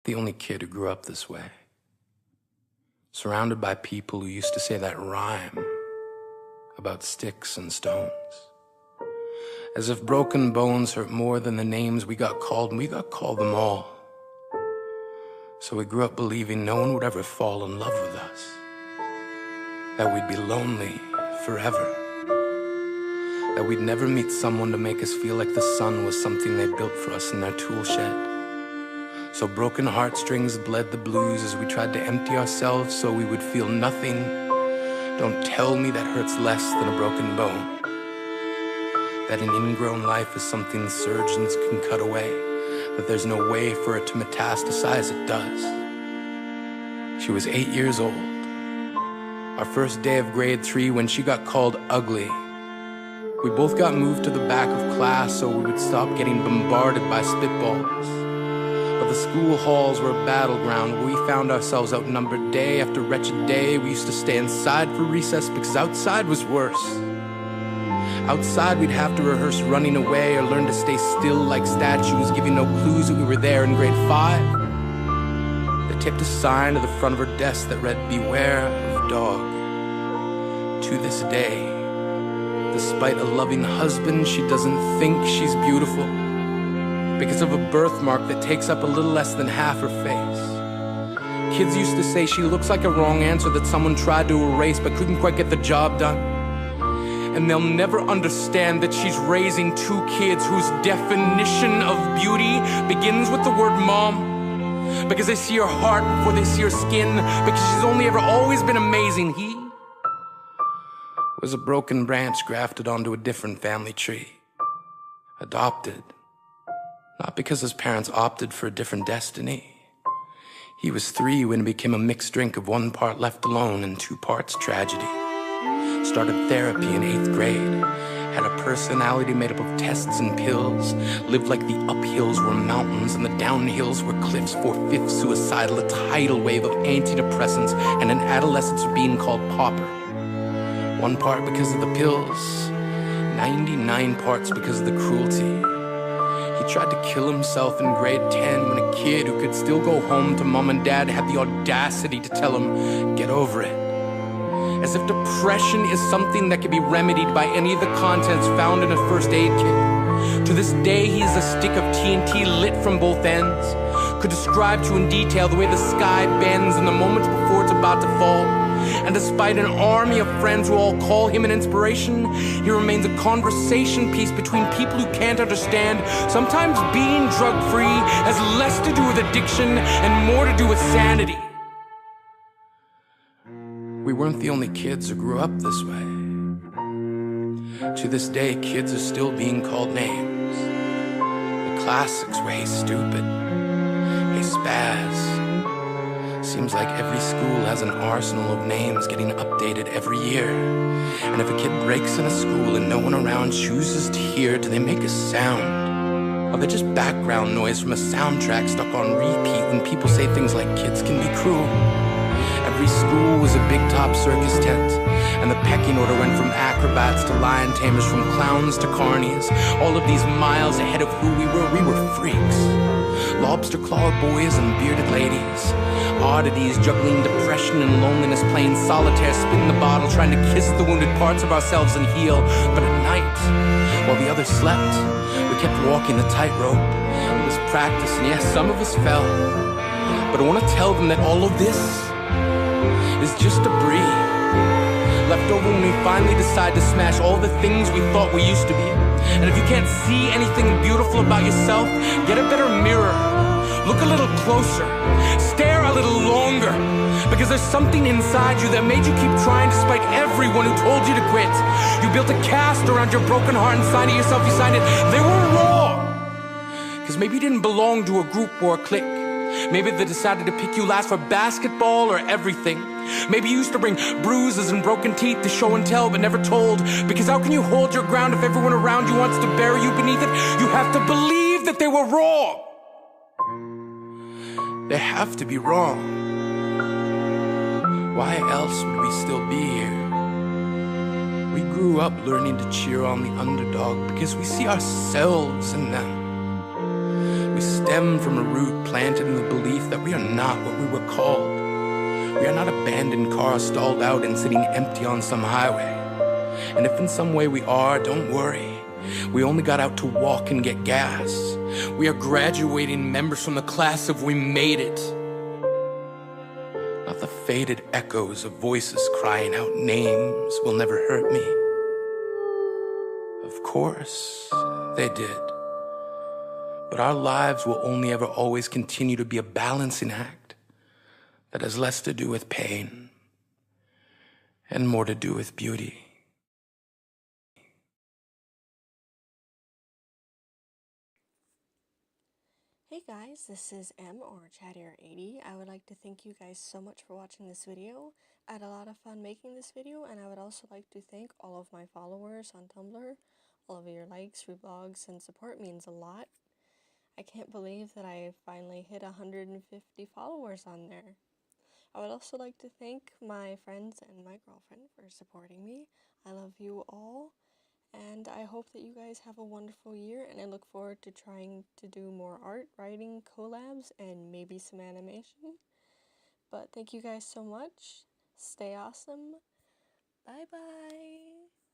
the only kid who grew up this way. Surrounded by people who used to say that rhyme about sticks and stones. As if broken bones hurt more than the names we got called, and we got called them all. So we grew up believing no one would ever fall in love with us, that we'd be lonely forever, that we'd never meet someone to make us feel like the sun was something they built for us in their tool shed. So broken heartstrings bled the blues as we tried to empty ourselves so we would feel nothing. Don't tell me that hurts less than a broken bone, that an ingrown life is something surgeons can cut away, that there's no way for it to metastasize. It does. She was 8 years old, our first day of grade 3, when she got called ugly. We both got moved to the back of class so we would stop getting bombarded by spitballs. But the school halls were a battleground where we found ourselves outnumbered day after wretched day. We used to stay inside for recess because outside was worse. Outside we'd have to rehearse running away or learn to stay still like statues, giving no clues that we were there in grade 5. They taped a sign to the front of her desk that read, "Beware of dog." To this day, despite a loving husband, she doesn't think she's beautiful because of a birthmark that takes up a little less than half her face. Kids used to say she looks like a wrong answer that someone tried to erase but couldn't quite get the job done. And they'll never understand that she's raising 2 kids whose definition of beauty begins with the word mom, because they see her heart before they see her skin, because she's only ever always been amazing. He was a broken branch grafted onto a different family tree. Adopted. Not because his parents opted for a different destiny. He was 3 when it became a mixed drink of 1 part left alone and 2 parts tragedy. Started therapy in 8th grade. Had a personality made up of tests and pills. Lived like the uphills were mountains and the downhills were cliffs. 4/5 suicidal, a tidal wave of antidepressants, and an adolescence being called pauper. 1 part because of the pills, 99 parts because of the cruelty. He tried to kill himself in grade 10 when a kid who could still go home to mom and dad had the audacity to tell him, "Get over it." As if depression is something that can be remedied by any of the contents found in a first aid kit. To this day, he is a stick of TNT lit from both ends. Could describe to in detail the way the sky bends in the moments before it's about to fall. And despite an army of friends who all call him an inspiration, he remains a conversation piece between people who can't understand. Sometimes being drug-free has less to do with addiction and more to do with sanity. We weren't the only kids who grew up this way. To this day, kids are still being called names. The classics were, "Hey stupid," "Hey spaz." Seems like every school has an arsenal of names getting updated every year. And if a kid breaks in a school and no one around chooses to hear, do they make a sound? Or they just background noise from a soundtrack stuck on repeat when people say things like kids can be cruel? Every school was a big top circus tent, and the pecking order went from acrobats to lion tamers, from clowns to carnies. All of these miles ahead of who we were freaks. Lobster claw boys and bearded ladies. Oddities juggling depression and loneliness, playing solitaire, spin the bottle, trying to kiss the wounded parts of ourselves and heal. But at night, while the others slept, we kept walking the tightrope. It was practice, and yes, some of us fell. But I want to tell them that all of this is just debris left over when we finally decide to smash all the things we thought we used to be. And if you can't see anything beautiful about yourself, get a better mirror. Look a little closer. Stare a little longer. Because there's something inside you that made you keep trying despite everyone who told you to quit. You built a cast around your broken heart and signed it yourself. You signed it. They were wrong. Because maybe you didn't belong to a group or a clique. Maybe they decided to pick you last for basketball or everything. Maybe you used to bring bruises and broken teeth to show and tell but never told. Because how can you hold your ground if everyone around you wants to bury you beneath it? You have to believe that they were wrong. They have to be wrong. Why else would we still be here? We grew up learning to cheer on the underdog because we see ourselves in them. We stem from a root planted in the belief that we are not what we were called. We are not abandoned cars stalled out and sitting empty on some highway. And if in some way we are, don't worry. We only got out to walk and get gas. We are graduating members from the class of we made it. Not the faded echoes of voices crying out names will never hurt me. Of course, they did. But our lives will only ever always continue to be a balancing act that has less to do with pain and more to do with beauty. Hey guys, this is M or Chattier80. I would like to thank you guys so much for watching this video. I had a lot of fun making this video, and I would also like to thank all of my followers on Tumblr. All of your likes, reblogs, and support means a lot. I can't believe that I finally hit 150 followers on there. I would also like to thank my friends and my girlfriend for supporting me. I love you all. And I hope that you guys have a wonderful year, and I look forward to trying to do more art, writing, collabs, and maybe some animation. But thank you guys so much. Stay awesome. Bye bye.